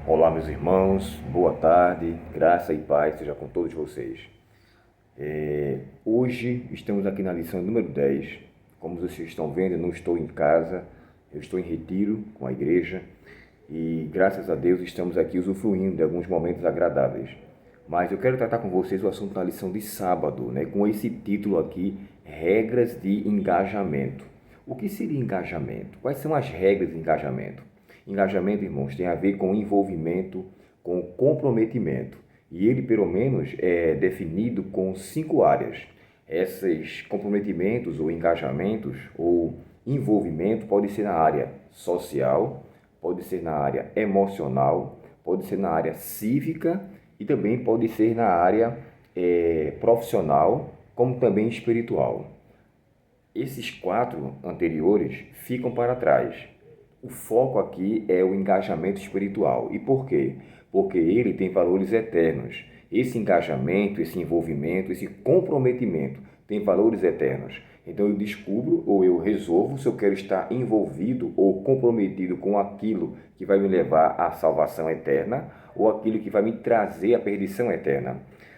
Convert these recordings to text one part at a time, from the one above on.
Olá, meus irmãos, boa tarde, graça e paz seja com todos vocês. Hoje estamos aqui na lição número 10. Como vocês estão vendo, eu não estou em casa, eu estou em retiro com a igreja e, graças a Deus, estamos aqui usufruindo de alguns momentos agradáveis. Mas eu quero tratar com vocês o assunto na lição de sábado, com esse título aqui, Regras de Engajamento. O que seria engajamento? Quais são as regras de engajamento? Engajamento, irmãos, tem a ver com envolvimento, com comprometimento. E ele, pelo menos, é definido com 5 áreas. Esses comprometimentos ou engajamentos ou envolvimento pode ser na área social, pode ser na área emocional, pode ser na área cívica e também pode ser na área profissional, como também espiritual. Esses 4 anteriores ficam para trás. O foco aqui é o engajamento espiritual. E por quê? Porque ele tem valores eternos. Esse engajamento, esse envolvimento, esse comprometimento tem valores eternos. Então eu descubro ou eu resolvo se eu quero estar envolvido ou comprometido com aquilo que vai me levar à salvação eterna ou aquilo que vai me trazer à perdição eterna.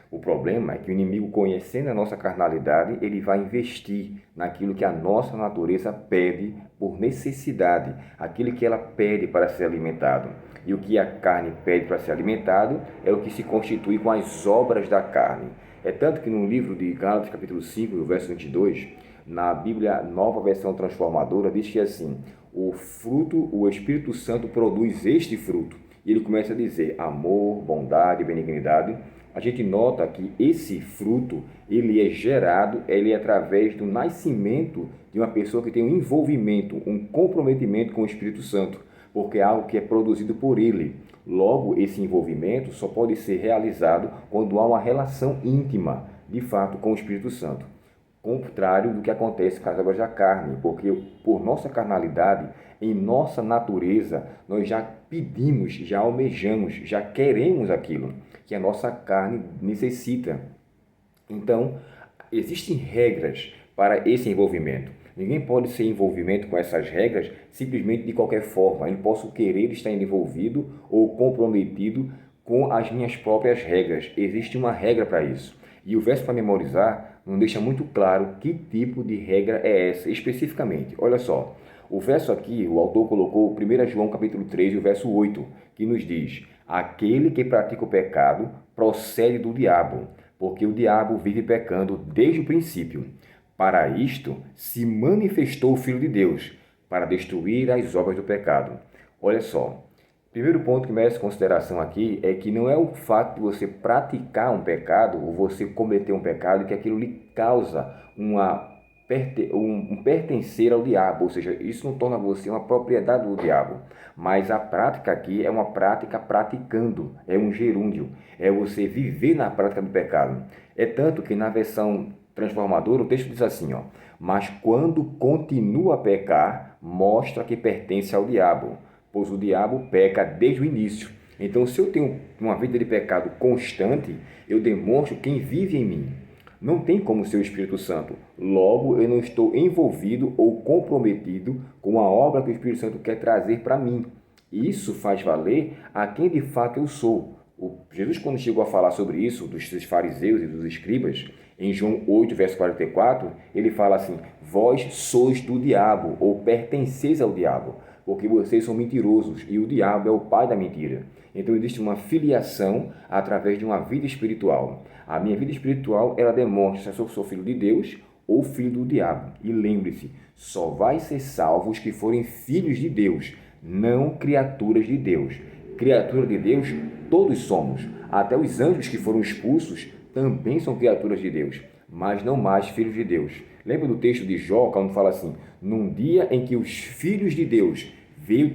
O problema é que o inimigo, conhecendo a nossa carnalidade, ele vai investir naquilo que a nossa natureza pede por necessidade, aquilo que ela pede para ser alimentado. E o que a carne pede para ser alimentado é o que se constitui com as obras da carne. É tanto que no livro de Gálatas, capítulo 5, verso 22, na Bíblia Nova Versão Transformadora, diz que assim, o fruto, o Espírito Santo produz este fruto. E ele começa a dizer amor, bondade, benignidade. A gente nota que esse fruto, ele é gerado, ele é através do nascimento de uma pessoa que tem um envolvimento, um comprometimento com o Espírito Santo, porque é algo que é produzido por ele. Logo, esse envolvimento só pode ser realizado quando há uma relação íntima, de fato, com o Espírito Santo. Contrário do que acontece com as obras da carne, porque por nossa carnalidade, em nossa natureza, nós já pedimos, já almejamos, já queremos aquilo que a nossa carne necessita. Então, existem regras para esse envolvimento. Ninguém pode ser envolvimento com essas regras simplesmente de qualquer forma. Eu posso querer estar envolvido ou comprometido com as minhas próprias regras. Existe uma regra para isso. E o verso para memorizar não deixa muito claro que tipo de regra é essa especificamente. Olha só, o verso aqui, o autor colocou 1 João capítulo 3, o verso 8, que nos diz: aquele que pratica o pecado procede do diabo, porque o diabo vive pecando desde o princípio. Para isto se manifestou o Filho de Deus, para destruir as obras do pecado. Olha só, primeiro ponto que merece consideração aqui é que não é o fato de você praticar um pecado ou você cometer um pecado que aquilo lhe causa um pertencer ao diabo, ou seja, isso não torna você uma propriedade do diabo, mas a prática aqui é uma prática praticando, é um gerúndio, é você viver na prática do pecado. É tanto que na versão transformadora o texto diz assim, mas quando continua a pecar, mostra que pertence ao diabo, pois o diabo peca desde o início. Então, se eu tenho uma vida de pecado constante, eu demonstro quem vive em mim. Não tem como ser o Espírito Santo. Logo, eu não estou envolvido ou comprometido com a obra que o Espírito Santo quer trazer para mim. Isso faz valer a quem de fato eu sou. Jesus, quando chegou a falar sobre isso, dos fariseus e dos escribas, em João 8, verso 44, ele fala assim, vós sois do diabo, ou pertenceis ao diabo, porque vocês são mentirosos, e o diabo é o pai da mentira. Então existe uma filiação através de uma vida espiritual. A minha vida espiritual, ela demonstra se eu sou filho de Deus ou filho do diabo. E lembre-se, só vai ser salvo os que forem filhos de Deus, não criaturas de Deus. Criatura de Deus, todos somos. Até os anjos que foram expulsos também são criaturas de Deus, mas não mais filhos de Deus. Lembra do texto de Jó, quando fala assim, num dia em que os filhos de Deus veio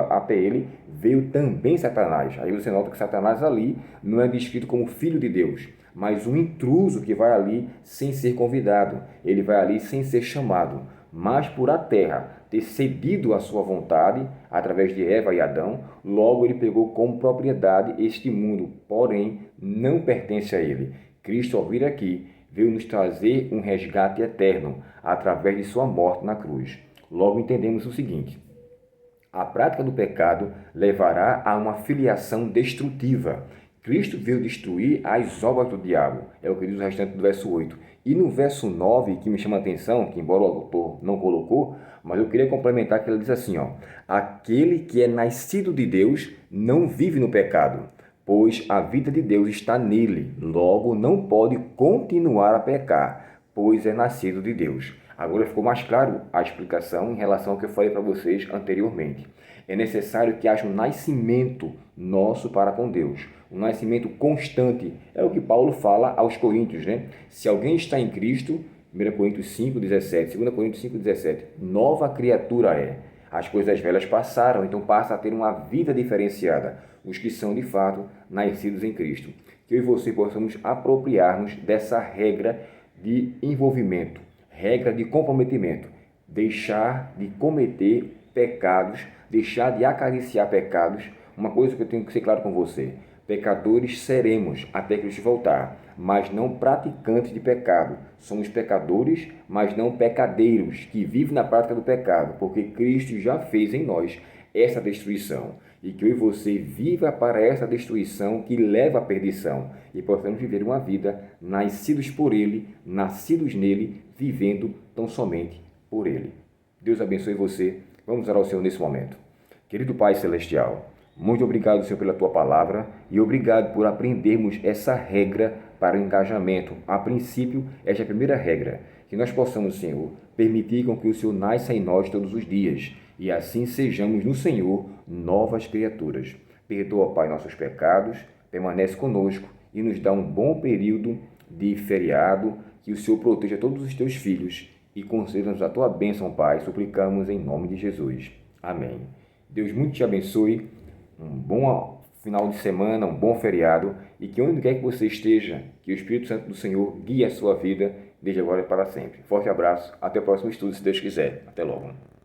até ele, veio também Satanás. Aí você nota que Satanás ali não é descrito como filho de Deus, mas um intruso que vai ali sem ser convidado, ele vai ali sem ser chamado, mas por a terra ter cedido à sua vontade, através de Eva e Adão, logo ele pegou como propriedade este mundo, porém não pertence a ele. Cristo, ao vir aqui, veio nos trazer um resgate eterno, através de sua morte na cruz. Logo entendemos o seguinte, A prática do pecado levará a uma filiação destrutiva. Cristo veio destruir as obras do diabo, é o que diz o restante do verso 8. E no verso 9, que me chama a atenção, que embora o autor não colocou, mas eu queria complementar que ele diz assim, ó: aquele que é nascido de Deus não vive no pecado, pois a vida de Deus está nele, logo não pode continuar a pecar, pois é nascido de Deus. Agora ficou mais claro a explicação em relação ao que eu falei para vocês anteriormente. É necessário que haja um nascimento nosso para com Deus, um nascimento constante. É o que Paulo fala aos Coríntios, né? Se alguém está em Cristo, 1 Coríntios 5,17, 2 Coríntios 5,17, nova criatura é. As coisas velhas passaram, então passa a ter uma vida diferenciada, os que são de fato nascidos em Cristo. Que eu e você possamos apropriar-nos dessa regra de envolvimento, regra de comprometimento, deixar de cometer pecados, deixar de acariciar pecados. Uma coisa que eu tenho que ser claro com você: pecadores seremos até Cristo voltar, mas não praticantes de pecado. Somos pecadores, mas não pecadeiros, que vivem na prática do pecado, porque Cristo já fez em nós essa destruição. E que eu e você viva para essa destruição que leva à perdição e possamos viver uma vida nascidos por Ele, nascidos nele, vivendo tão somente por Ele. Deus abençoe você. Vamos orar ao Senhor nesse momento. Querido Pai Celestial, muito obrigado, Senhor, pela Tua palavra e obrigado por aprendermos essa regra para o engajamento. A princípio, esta é a primeira regra, que nós possamos, Senhor, permitir com que o Senhor nasça em nós todos os dias e assim sejamos no Senhor novas criaturas. Perdoa, Pai, nossos pecados, permanece conosco e nos dá um bom período de feriado, que o Senhor proteja todos os Teus filhos e conceda-nos a Tua bênção, Pai, suplicamos em nome de Jesus. Amém. Deus muito te abençoe, um bom final de semana, um bom feriado e que onde quer que você esteja, que o Espírito Santo do Senhor guie a sua vida desde agora e para sempre. Forte abraço, até o próximo estudo, se Deus quiser. Até logo.